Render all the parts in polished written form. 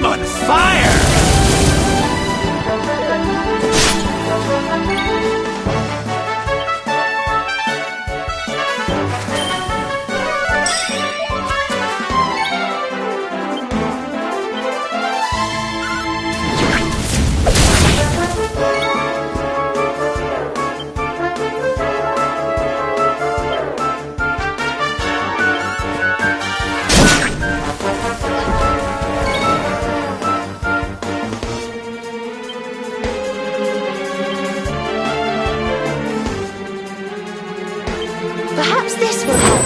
I'm on fire! Perhaps this will help.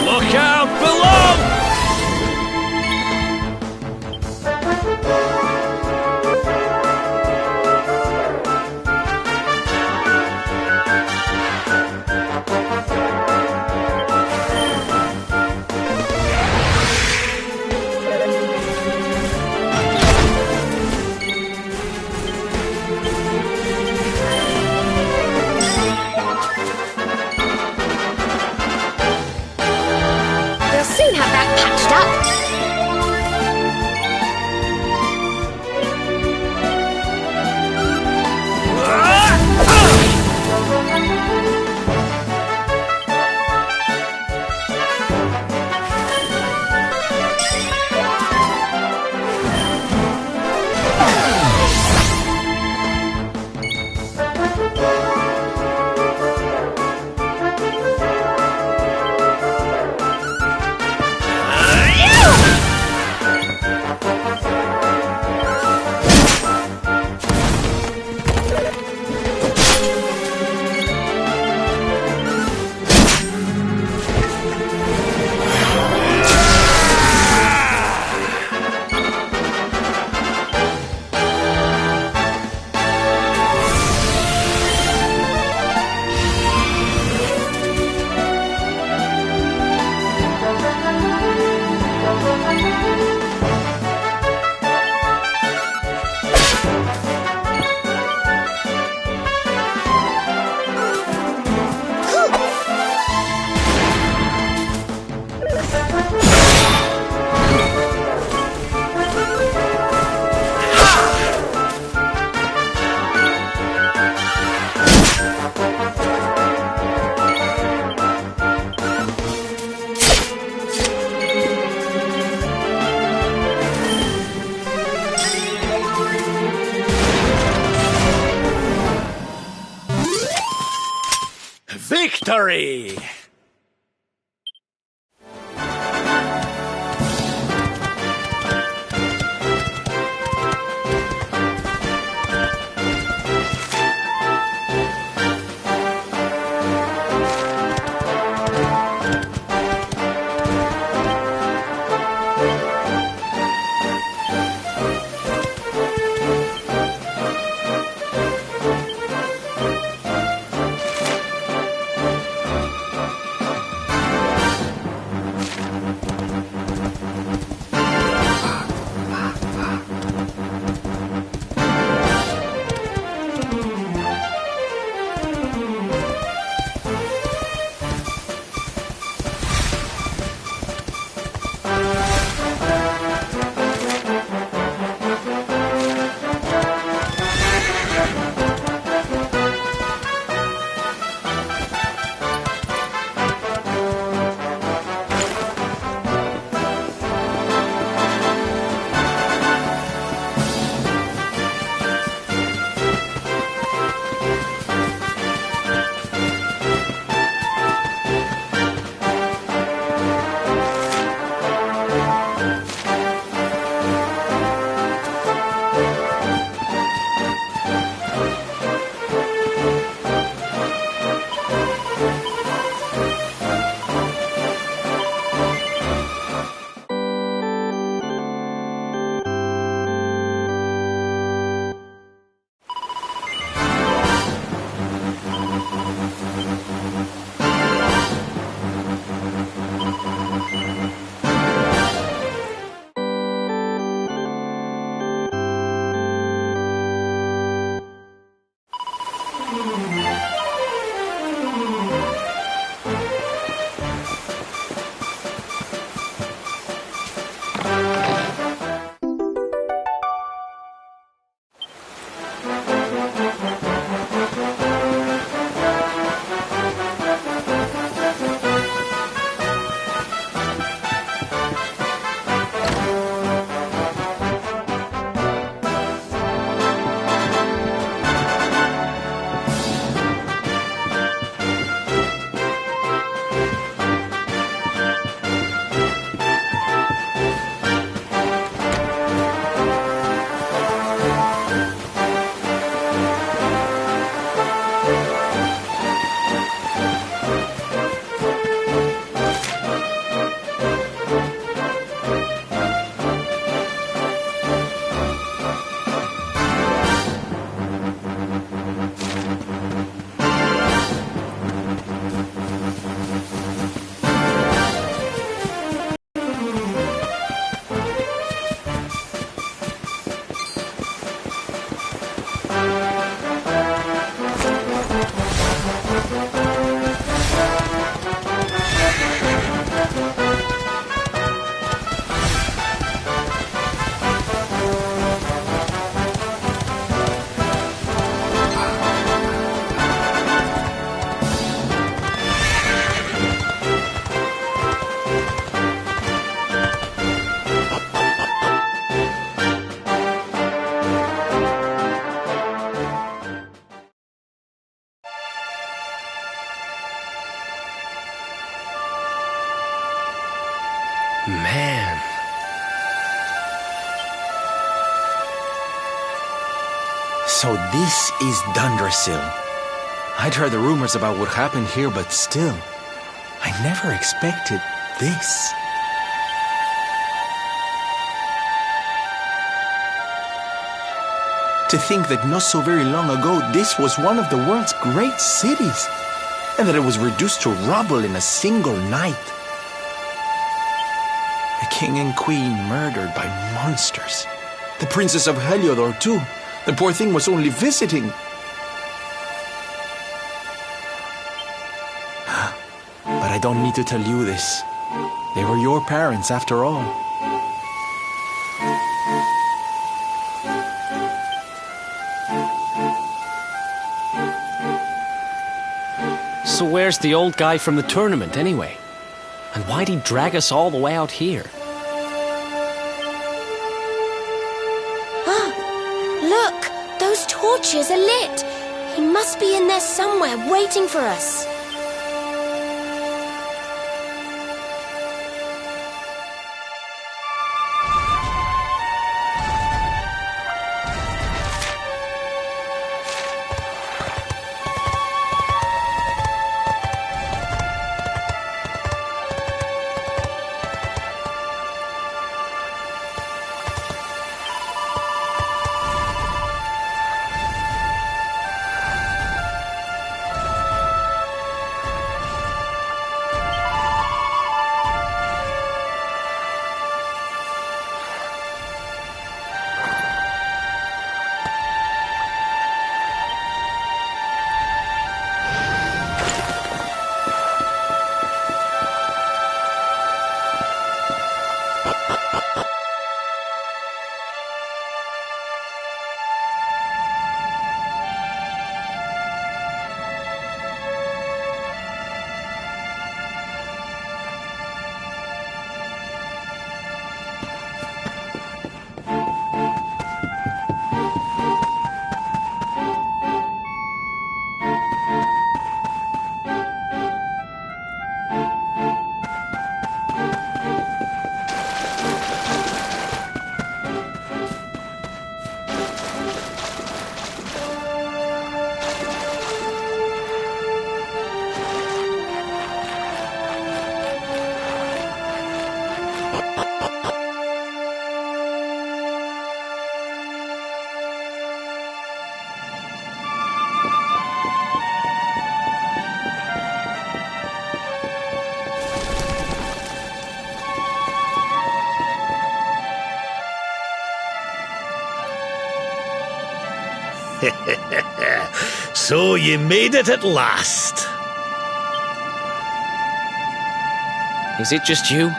Look out below! Victory! So this is Dundrasil. I'd heard the rumors about what happened here, but still, I never expected this. To think that not so very long ago, this was one of the world's great cities, and that it was reduced to rubble in a single night. The king and queen murdered by monsters. The princess of Heliodor, too. The poor thing was only visiting. But I don't need to tell you this. They were your parents, after all. So where's the old guy from the tournament, anyway? And why'd he drag us all the way out here? Ah, look! Those torches are lit! He must be in there somewhere, waiting for us. So you made it at last. Is it just you?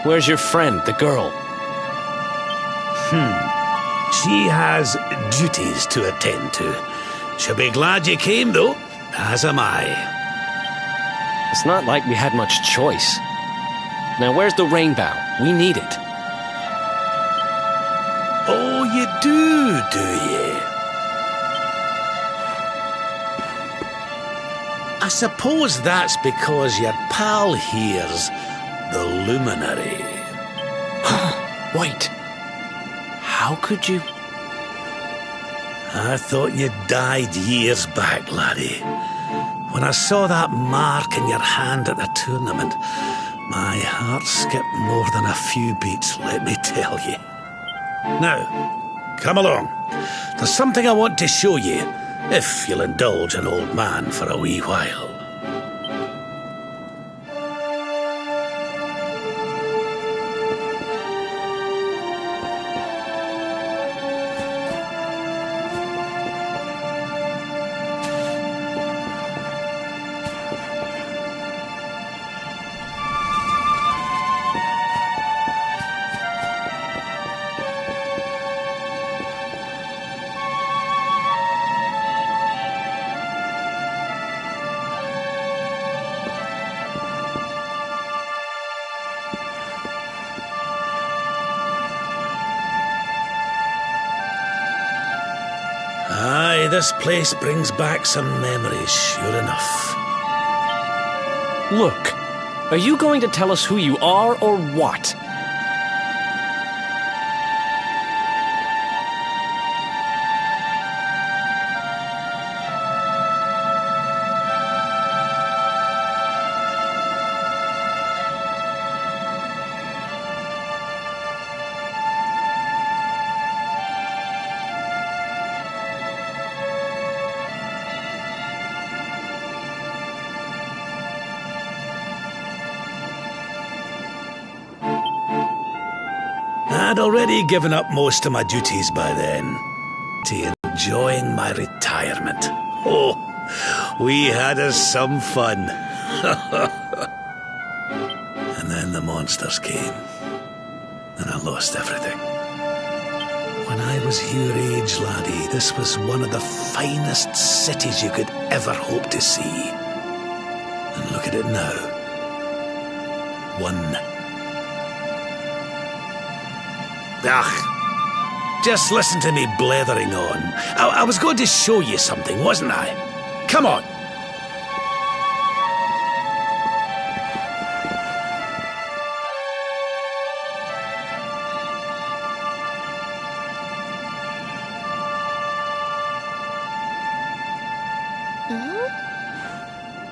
Where's your friend, the girl? She has duties to attend to. She'll be glad you came, though, as am I. It's not like we had much choice. Now where's the rainbow? We need it. Oh, you do you? I suppose that's because your pal here's the luminary. Wait. How could you... I thought you died years back, laddie. When I saw that mark in your hand at the tournament, my heart skipped more than a few beats, let me tell you. Now, come along. There's something I want to show you, if you'll indulge an old man for a wee while. Aye, this place brings back some memories, sure enough. Look, are you going to tell us who you are or what? I'd already given up most of my duties by then, to enjoying my retirement. Oh, we had us some fun. And then the monsters came, and I lost everything. When I was your age, laddie, this was one of the finest cities you could ever hope to see. And look at it now. One. Just listen to me blethering on. I was going to show you something, wasn't I? Come on.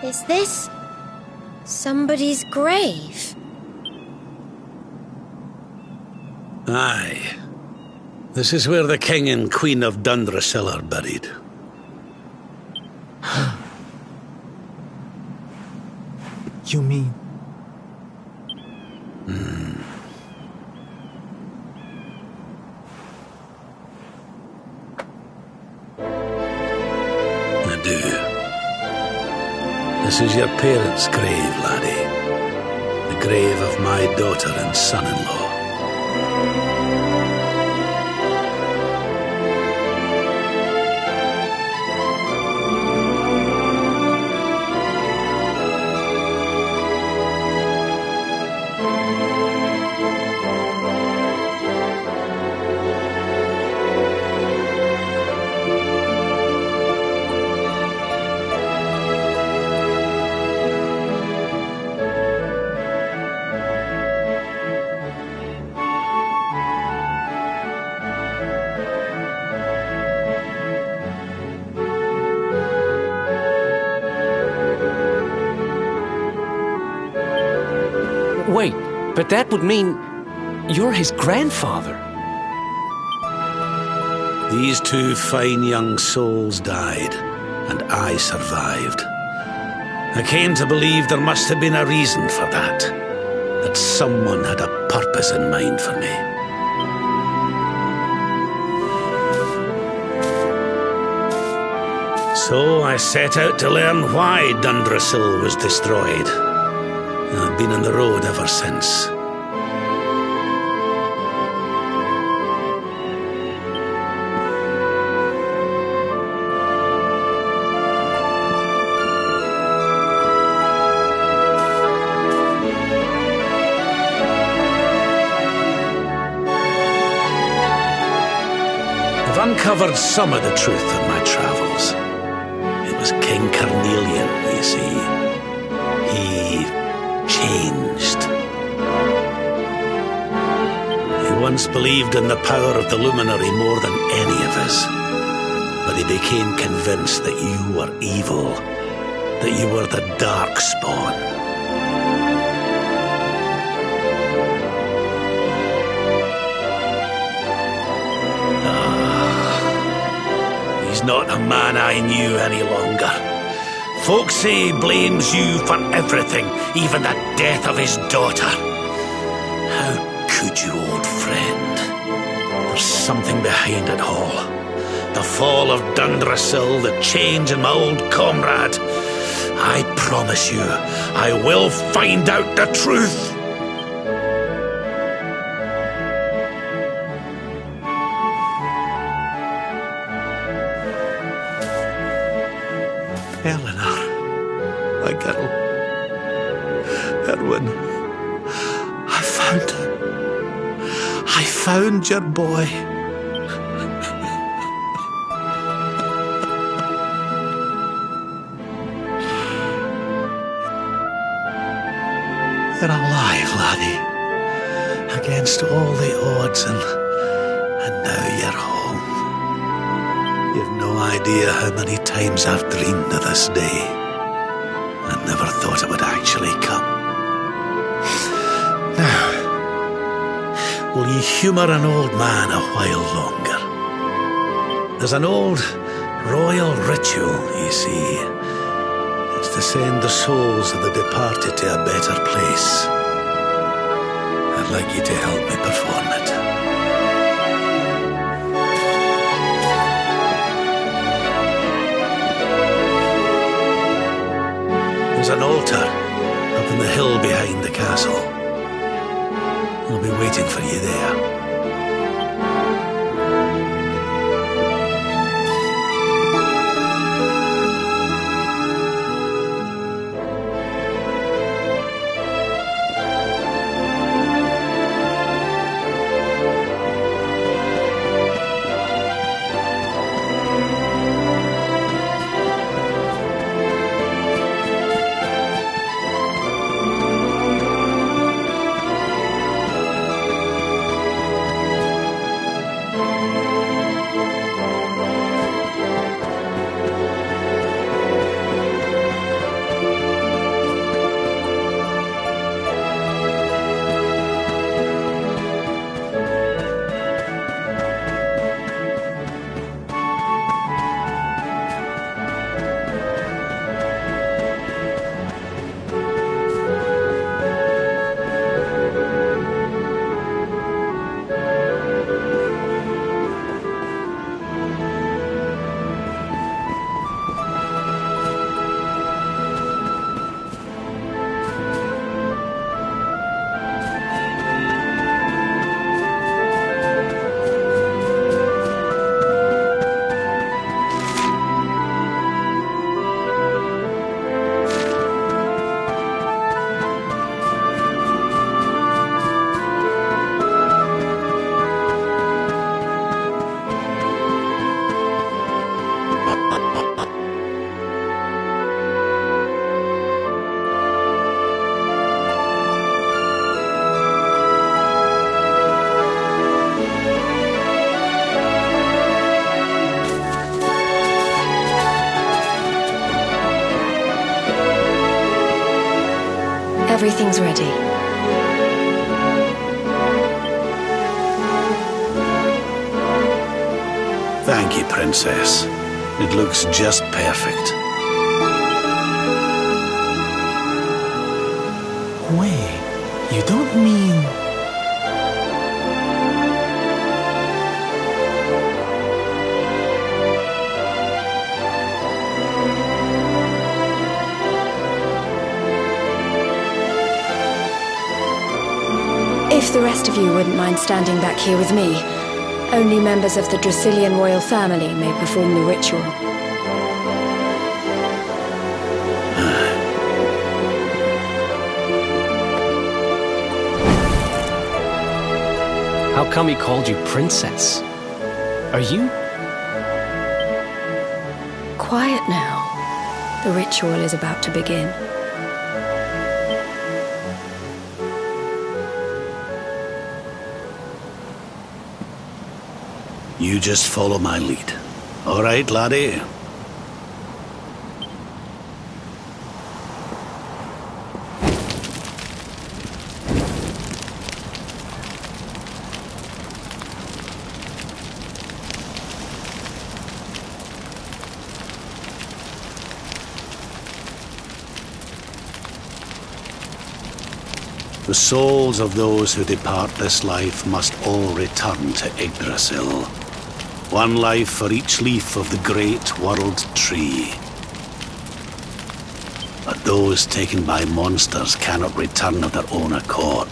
Is this somebody's grave? Aye. This is where the King and Queen of Dundrasil are buried. You mean? I do. This is your parents' grave, laddie. The grave of my daughter and son-in-law. Wait, but that would mean you're his grandfather. These two fine young souls died, and I survived. I came to believe there must have been a reason for that. That someone had a purpose in mind for me. So I set out to learn why Dundrasil was destroyed. I've been on the road ever since. I've uncovered some of the truth of my travels. It was King Carnelian, you see. He changed. He once believed in the power of the luminary more than any of us, but he became convinced that you were evil, that you were the dark spawn. He's not the man I knew any longer. Folks say he blames you for everything, even the death of his daughter. How could you, old friend? There's something behind it all. The fall of Dundrasil, the change in my old comrade. I promise you, I will find out the truth. Eleanor, my girl, Erwin, I found your boy. You're alive, laddie, against all the odds, and now you're home. You've no idea how many times I've dreamed of this day. I never thought it would actually come. Now, will you humour an old man a while longer? There's an old royal ritual, you see. It's to send the souls of the departed to a better place. I'd like you to help me perform it. There's an altar up in the hill behind the castle. I'll be waiting for you there. Everything's ready. Thank you, Princess. It looks just perfect. Wait, you don't mean... If the rest of you wouldn't mind standing back here with me, only members of the Dracilian royal family may perform the ritual. How come he called you princess? Are you? Quiet now. The ritual is about to begin. You just follow my lead. All right, laddie? The souls of those who depart this life must all return to Yggdrasil. One life for each leaf of the great world tree. But those taken by monsters cannot return of their own accord.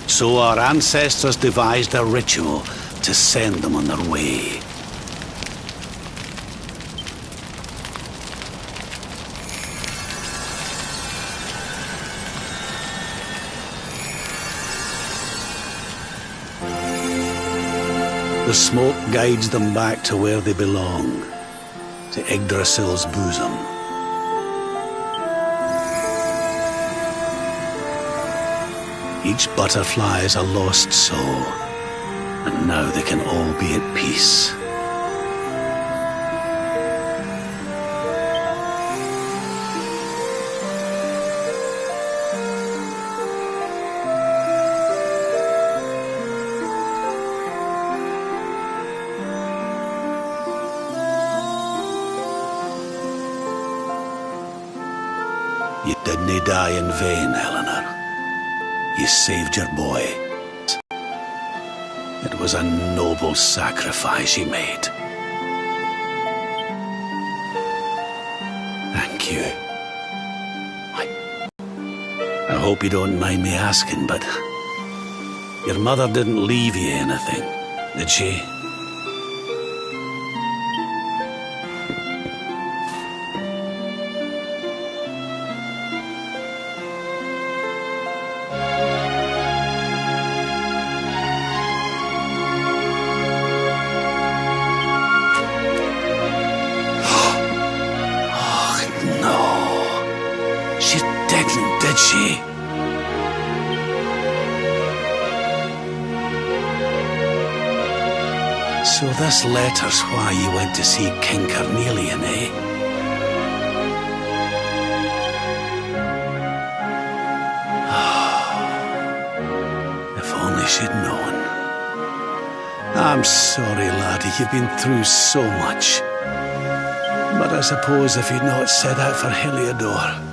So our ancestors devised a ritual to send them on their way. The smoke guides them back to where they belong, to Yggdrasil's bosom. Each butterfly is a lost soul, and now they can all be at peace. You didn't die in vain, Eleanor. You saved your boy. It was a noble sacrifice you made. Thank you, my hope you don't mind me asking, but your mother didn't leave you anything, did she? Did she? So this letter's why you went to see King Carnelian, eh? If only she'd known. I'm sorry, laddie, you've been through so much. But I suppose if you'd not set out for Heliodor,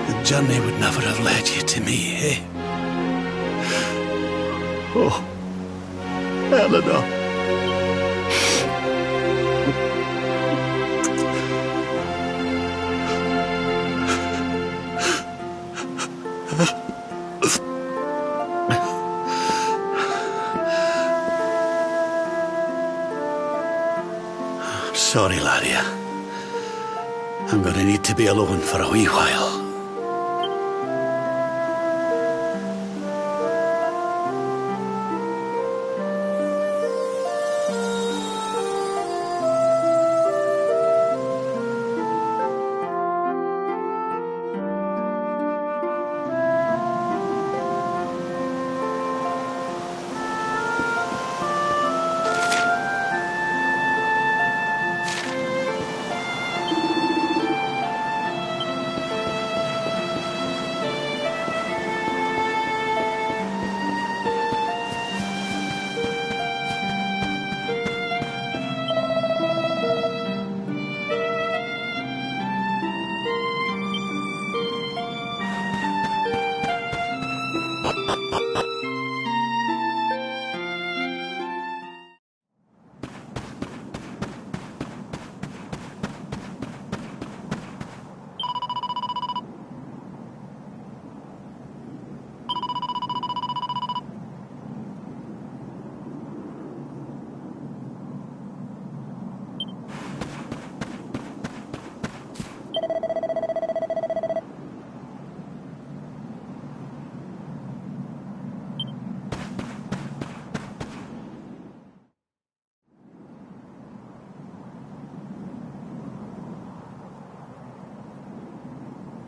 the journey would never have led you to me, eh? Oh, Eleanor. I'm sorry, laddie. I'm going to need to be alone for a wee while.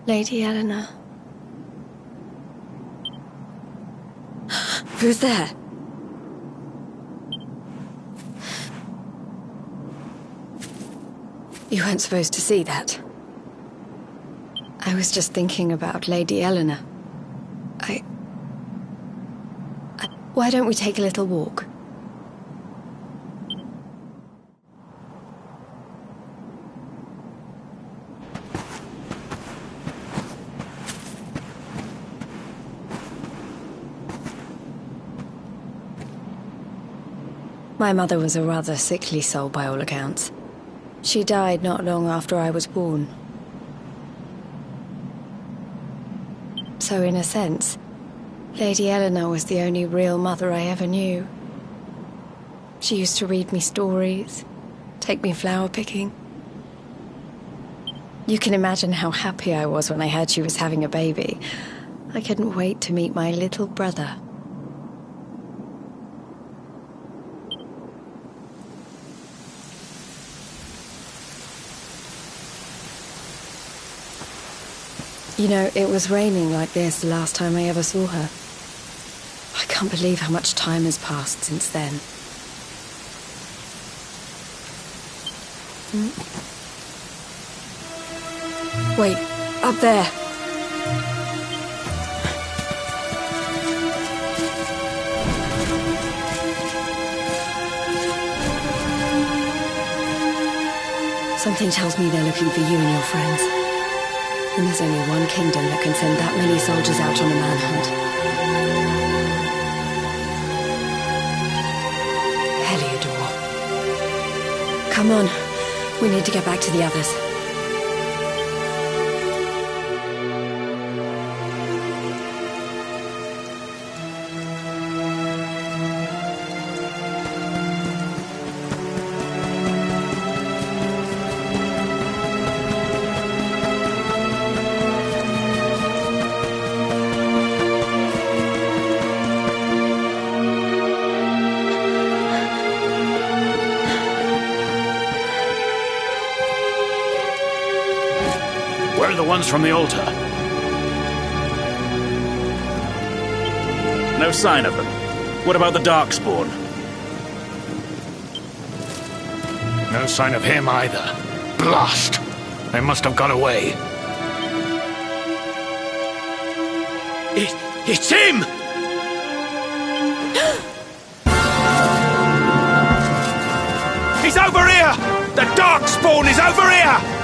Lady Eleanor. Who's there? You weren't supposed to see that. I was just thinking about Lady Eleanor. Why don't we take a little walk? My mother was a rather sickly soul by all accounts. She died not long after I was born. So in a sense, Lady Eleanor was the only real mother I ever knew. She used to read me stories, take me flower picking. You can imagine how happy I was when I heard she was having a baby. I couldn't wait to meet my little brother. You know, it was raining like this the last time I ever saw her. I can't believe how much time has passed since then. Wait, up there. Something tells me they're looking for you and your friends. And there's only one kingdom that can send that many soldiers out on a manhunt. Heliodor. Come on, we need to get back to the others. Where are the ones from the altar? No sign of them. What about the Darkspawn? No sign of him either. Blast! They must have gone away. It's him! He's over here! The Darkspawn is over here!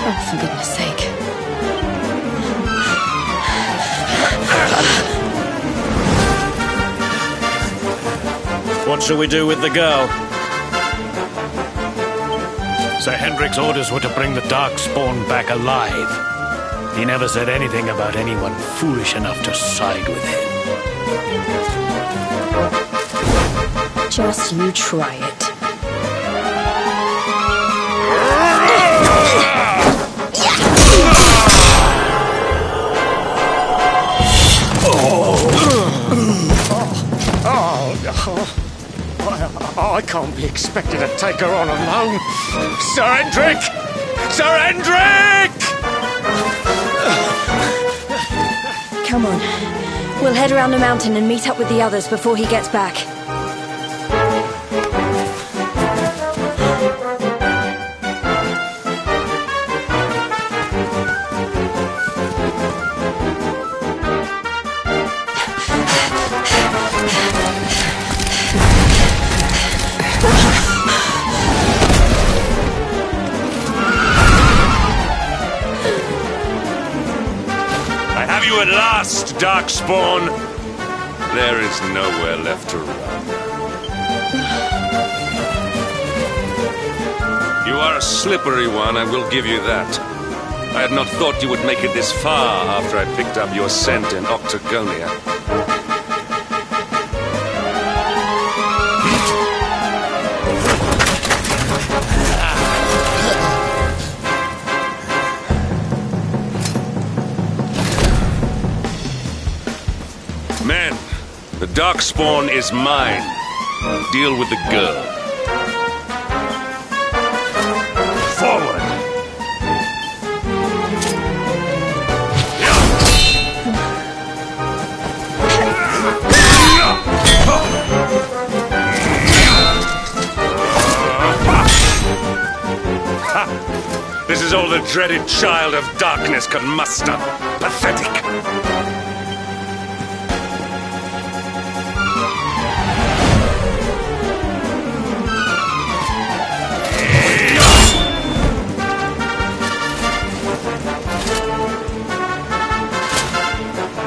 Oh, for goodness sake. What shall we do with the girl? Sir Hendrik's orders were to bring the Darkspawn back alive. He never said anything about anyone foolish enough to side with him. Just you try it. I can't be expected to take her on alone. Sir Hendrik! Sir Hendrik! Come on. We'll head around the mountain and meet up with the others before he gets back. At last, Darkspawn! There is nowhere left to run. You are a slippery one, I will give you that. I had not thought you would make it this far after I picked up your scent in Octagonia. Men, the Darkspawn is mine. Deal with the girl. Forward! This is all the dreaded child of darkness could muster. Pathetic!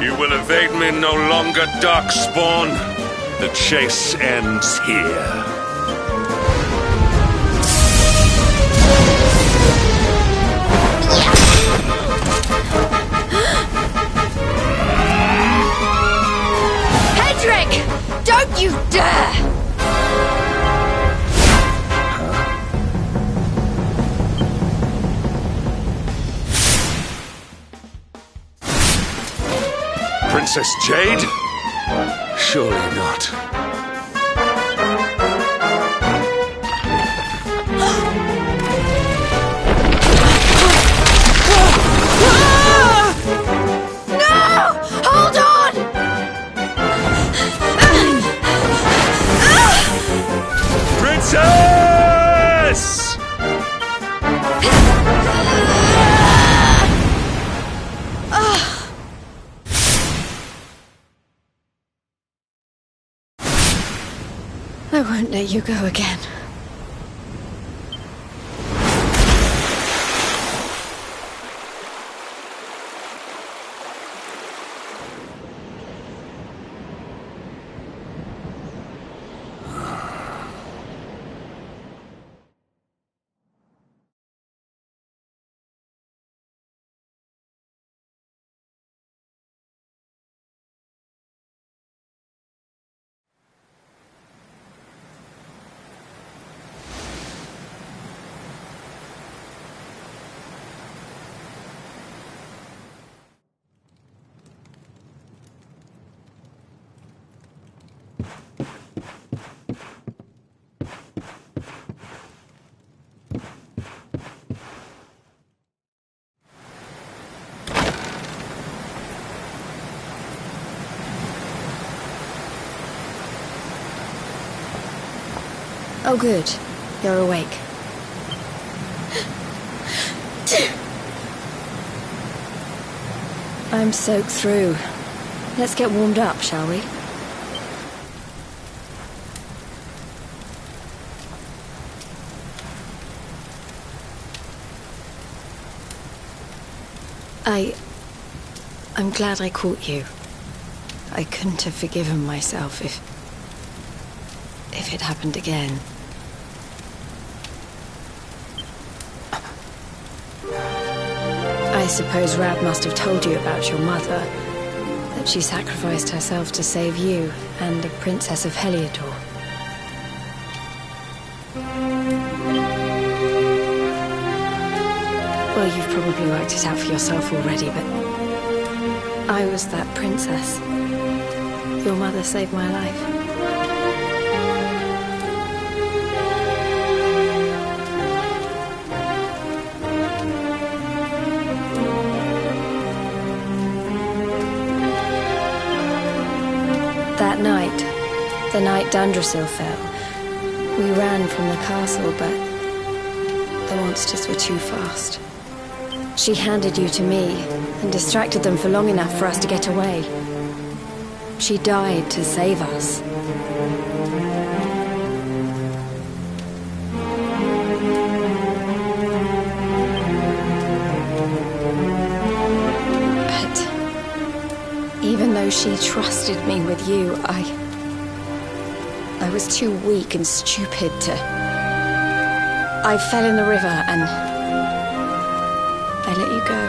You will evade me no longer, Darkspawn. The chase ends here. Hendrik! Don't you dare! Princess Jade? Surely not. Hold on! Princess! I won't let you go again. Oh, good. You're awake. I'm soaked through. Let's get warmed up, shall we? I'm glad I caught you. I couldn't have forgiven myself if it happened again. I suppose Rab must have told you about your mother, that she sacrificed herself to save you and the Princess of Heliodor. Well, you've probably worked it out for yourself already, but I was that princess. Your mother saved my life. That night, the night Dundrasil fell, we ran from the castle, but the monsters were too fast. She handed you to me and distracted them for long enough for us to get away. She died to save us. But even though she trusted me with you, I was too weak and stupid to... I fell in the river and I let you go.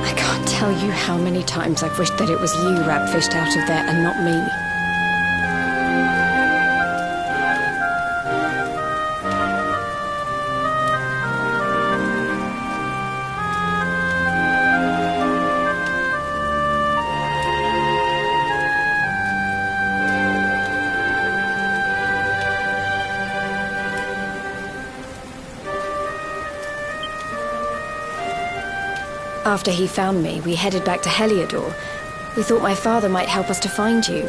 I can't tell you how many times I've wished that it was you Rab fished out of there and not me. After he found me, we headed back to Heliodor. We thought my father might help us to find you.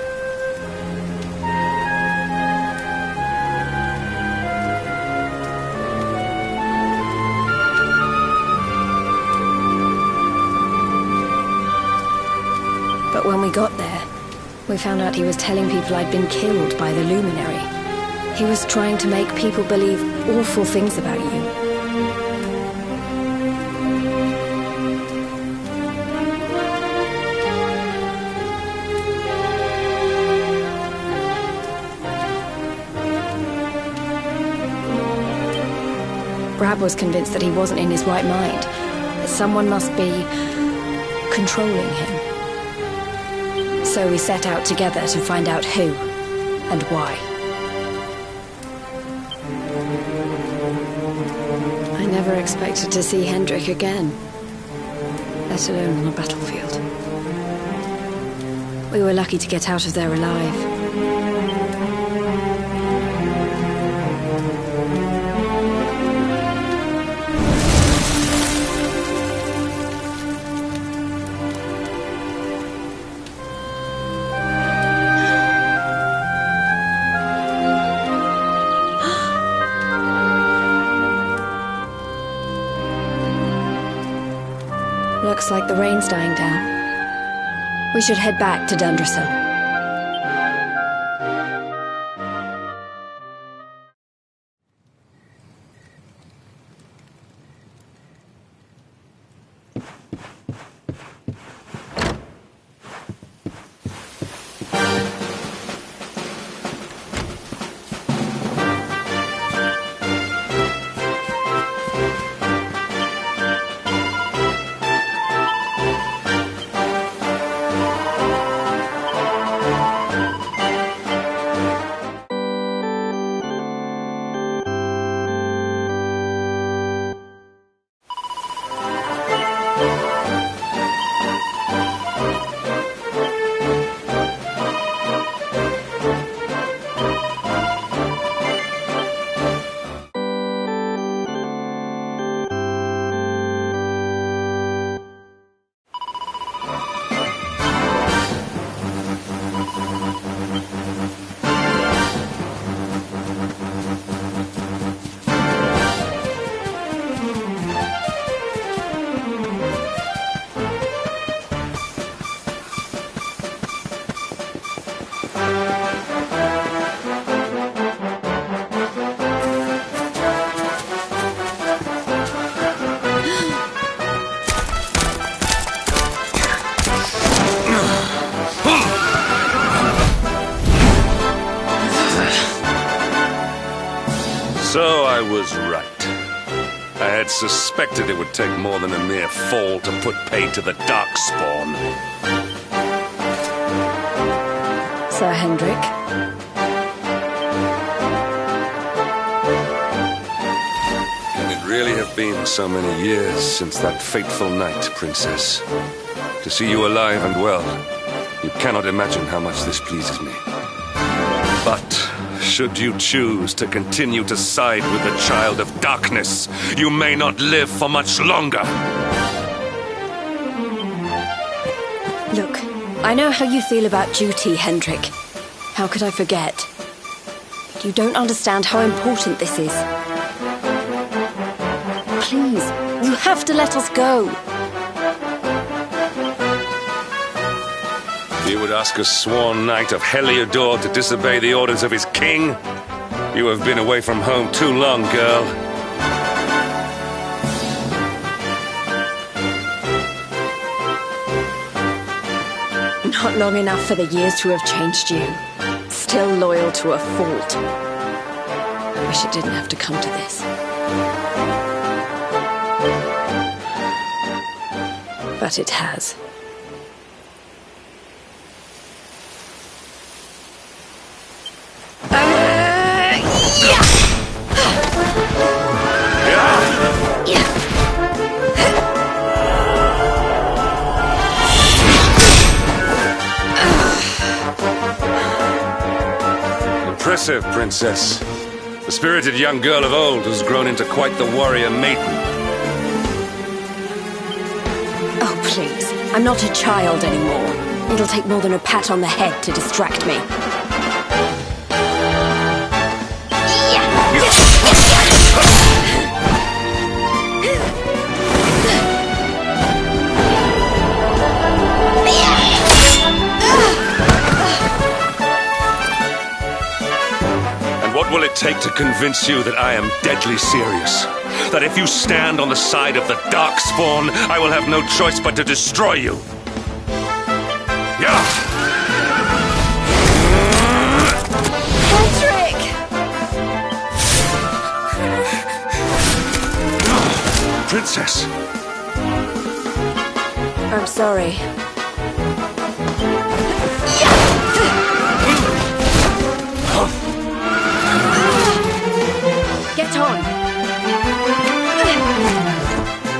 But when we got there, we found out he was telling people I'd been killed by the Luminary. He was trying to make people believe awful things about you. Rab was convinced that he wasn't in his right mind, that someone must be controlling him. So we set out together to find out who and why. I never expected to see Hendrik again, let alone on a battlefield. We were lucky to get out of there alive. Looks like the rain's dying down. We should head back to Dundrasil. So I was right. I had suspected it would take more than a mere fall to put pay to the darkspawn. Sir Hendrik? Can it really have been so many years since that fateful night, Princess? To see you alive and well, you cannot imagine how much this pleases me. But should you choose to continue to side with the child of darkness, you may not live for much longer. Look, I know how you feel about duty, Hendrik. How could I forget? But you don't understand how important this is. Please, you have to let us go. You would ask a sworn knight of Heliodor to disobey the orders of his king? You have been away from home too long, girl. Not long enough for the years to have changed you. Still loyal to a fault. I wish it didn't have to come to this. But it has. Impressive, Princess. The spirited young girl of old has grown into quite the warrior maiden. Oh, please. I'm not a child anymore. It'll take more than a pat on the head to distract me. What will it take to convince you that I am deadly serious? That if you stand on the side of the darkspawn, I will have no choice but to destroy you? Yeah! Hendrik! Princess! I'm sorry. Get on.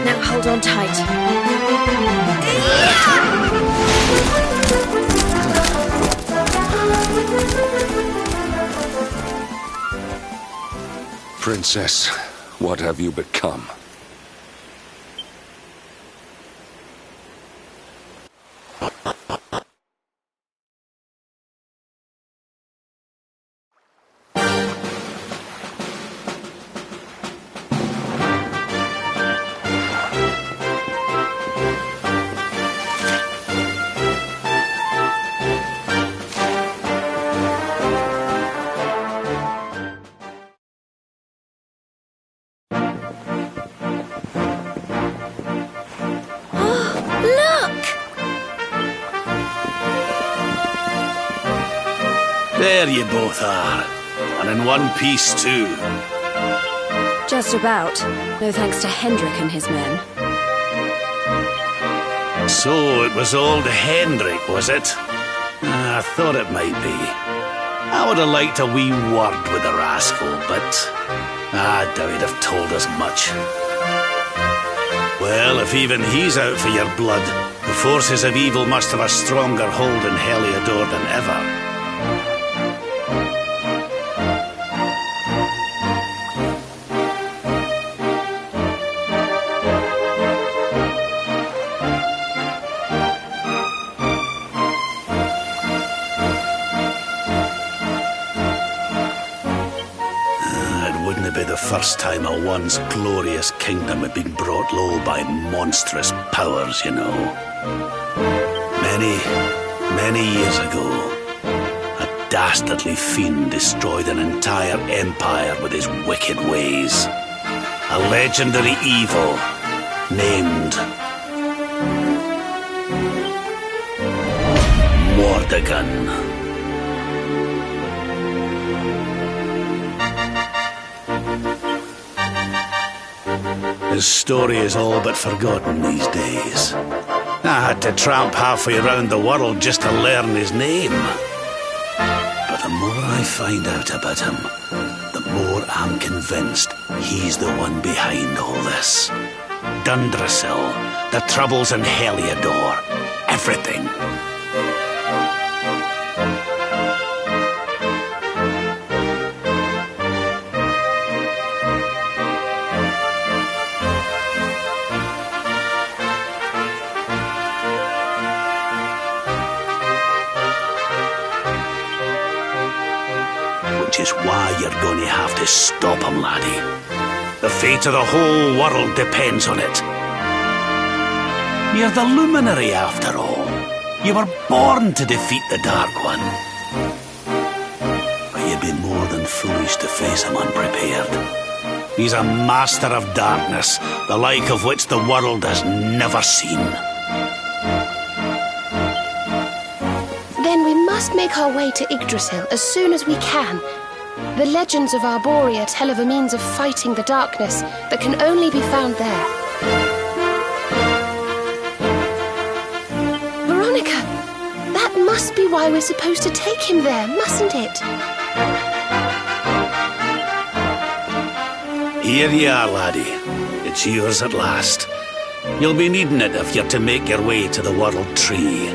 Now hold on tight. Princess, what have you become? There you both are. And in one piece, too. Just about. No thanks to Hendrik and his men. So it was old Hendrik, was it? I thought it might be. I would have liked a wee word with the rascal, but I doubt he'd have told us much. Well, if even he's out for your blood, the forces of evil must have a stronger hold in Heliodor than ever. First time a once glorious kingdom had been brought low by monstrous powers, you know. Many years ago, a dastardly fiend destroyed an entire empire with his wicked ways. A legendary evil named Mordegon. His story is all but forgotten these days. I had to tramp halfway around the world just to learn his name. But the more I find out about him, the more I'm convinced he's the one behind all this. Dundrasil, the troubles in Heliodor, everything. Which is why you're going to have to stop him, laddie. The fate of the whole world depends on it. You're the luminary, after all. You were born to defeat the Dark One. But you'd be more than foolish to face him unprepared. He's a master of darkness, the like of which the world has never seen. Then we must make our way to Yggdrasil as soon as we can. The legends of Arborea tell of a means of fighting the darkness that can only be found there. Veronica, that must be why we're supposed to take him there, mustn't it? Here you are, laddie. It's yours at last. You'll be needing it if you're to make your way to the World Tree.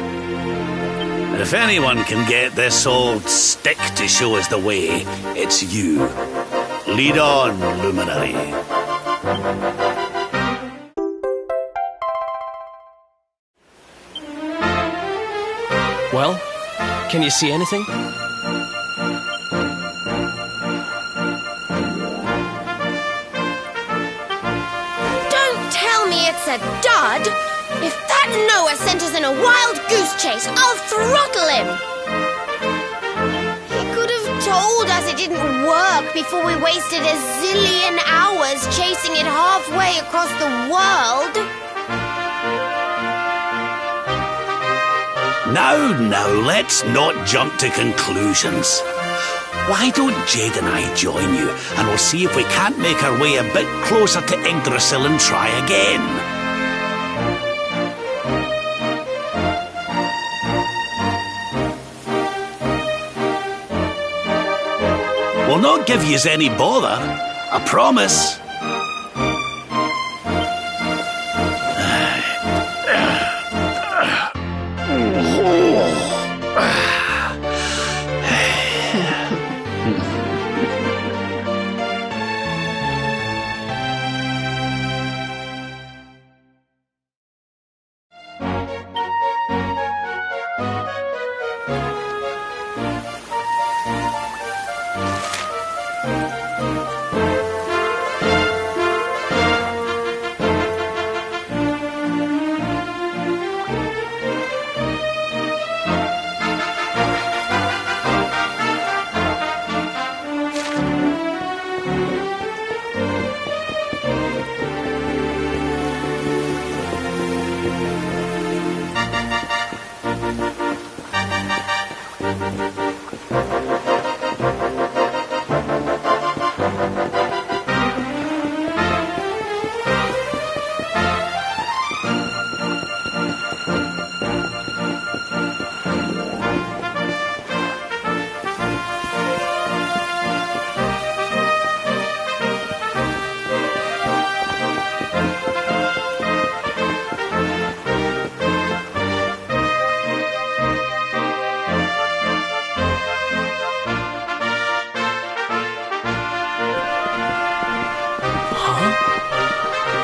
If anyone can get this old stick to show us the way, it's you. Lead on, luminary. Well, can you see anything? Don't tell me it's a dud! If that Noah sent us in a wild goose chase, I'll throttle him! He could have told us it didn't work before we wasted a zillion hours chasing it halfway across the world. Now, let's not jump to conclusions. Why don't Jade and I join you, and we'll see if we can't make our way a bit closer to Yggdrasil and try again. We'll not give yous any bother, I promise.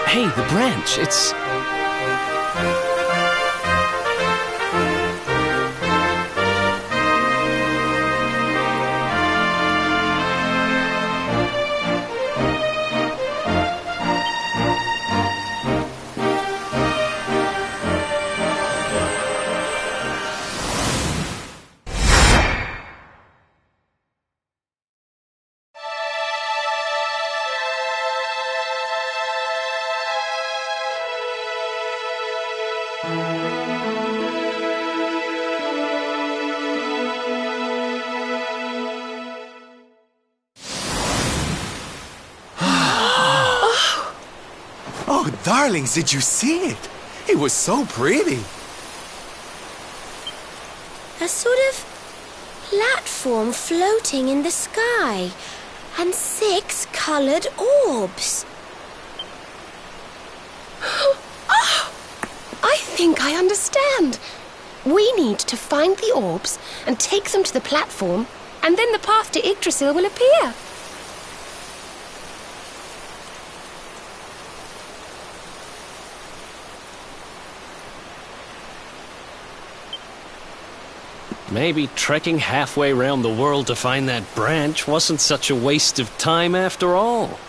Hey, the branch, it's... Oh, darlings, did you see it? It was so pretty. A sort of platform floating in the sky, and 6 coloured orbs. Oh, I think I understand. We need to find the orbs and take them to the platform, and then the path to Yggdrasil will appear. Maybe trekking halfway around the world to find that branch wasn't such a waste of time after all.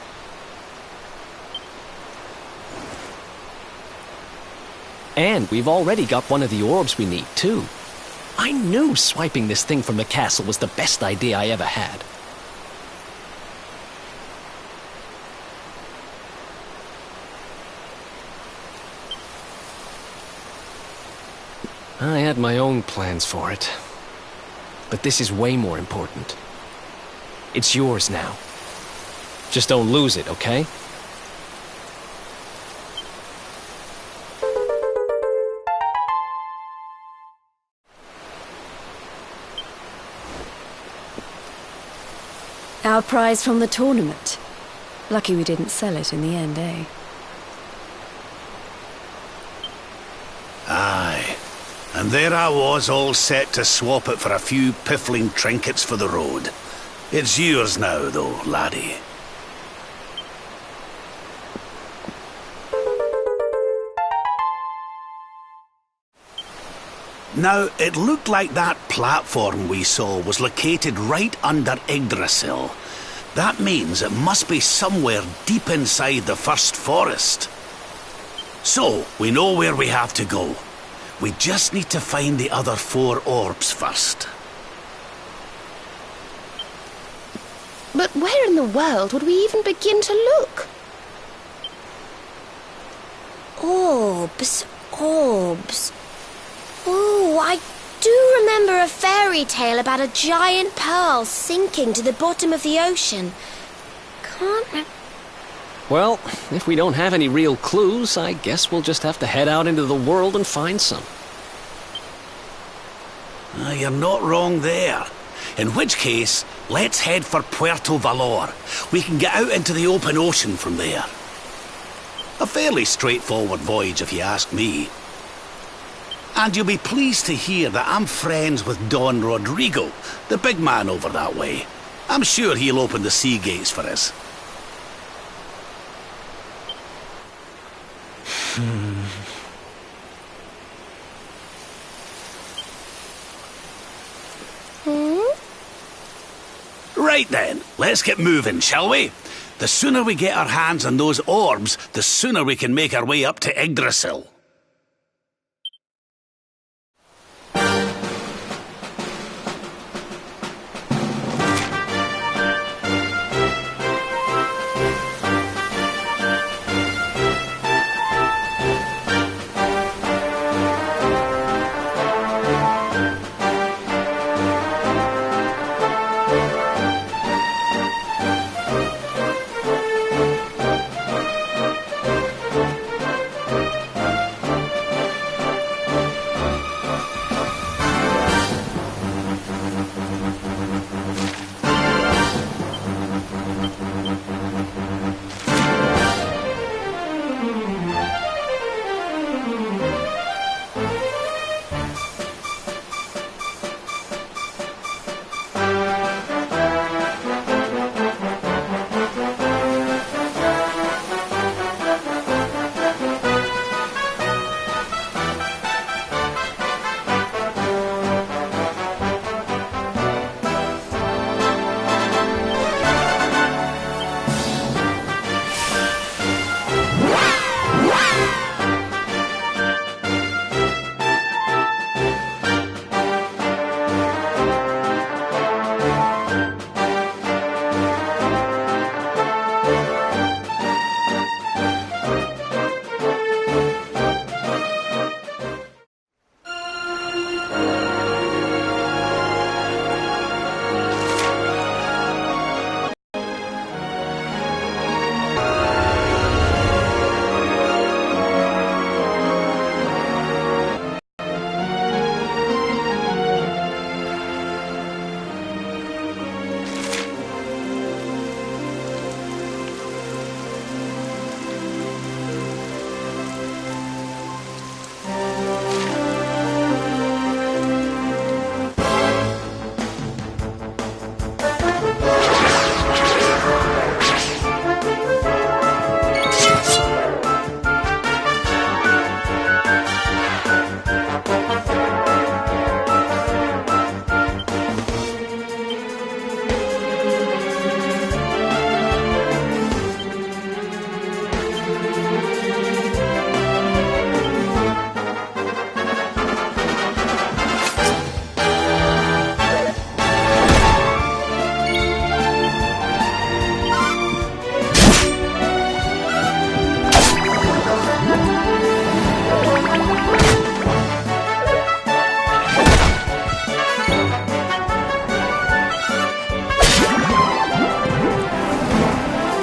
And we've already got one of the orbs we need, too. I knew swiping this thing from the castle was the best idea I ever had. I had my own plans for it. But this is way more important. It's yours now. Just don't lose it, okay? Our prize from the tournament. Lucky we didn't sell it in the end, eh? Aye. And there I was, all set to swap it for a few piffling trinkets for the road. It's yours now, though, laddie. Now, it looked like that platform we saw was located right under Yggdrasil. That means it must be somewhere deep inside the first forest. So, we know where we have to go. We just need to find the other 4 orbs first. But where in the world would we even begin to look? Orbs, orbs. Oh, I do remember a fairy tale about a giant pearl sinking to the bottom of the ocean. Can't... Well, if we don't have any real clues, I guess we'll just have to head out into the world and find some. You're not wrong there. In which case, let's head for Puerto Valor. We can get out into the open ocean from there. A fairly straightforward voyage, if you ask me. And you'll be pleased to hear that I'm friends with Don Rodrigo, the big man over that way. I'm sure he'll open the sea gates for us. Right then, let's get moving, shall we? The sooner we get our hands on those orbs, the sooner we can make our way up to Yggdrasil.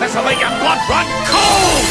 This'll make your blood run cold!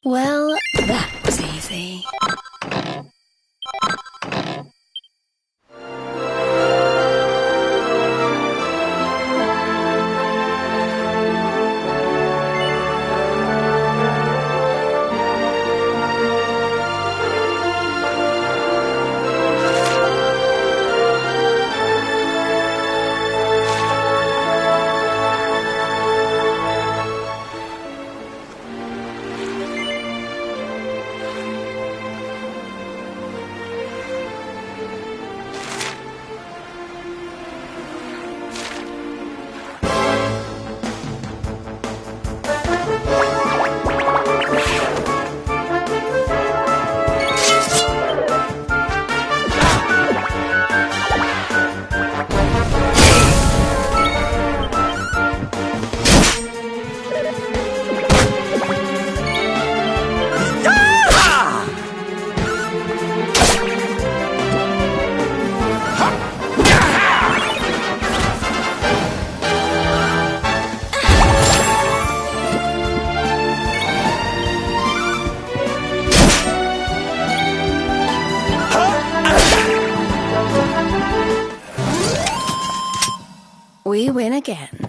Well, that was easy. We win again.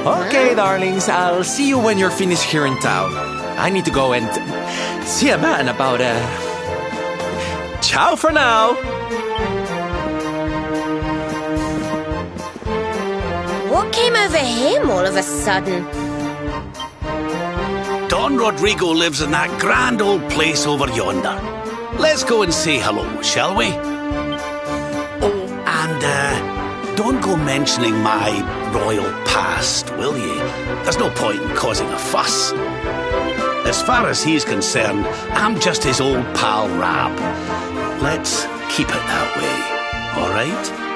Okay, darlings, I'll see you when you're finished here in town. I need to go and see a man about Ciao for now! What came over him all of a sudden? Don Rodrigo lives in that grand old place over yonder. Let's go and say hello, shall we? Oh, and don't go mentioning my royal past, will ye? There's no point in causing a fuss. As far as he's concerned, I'm just his old pal Rab. Let's keep it that way, all right?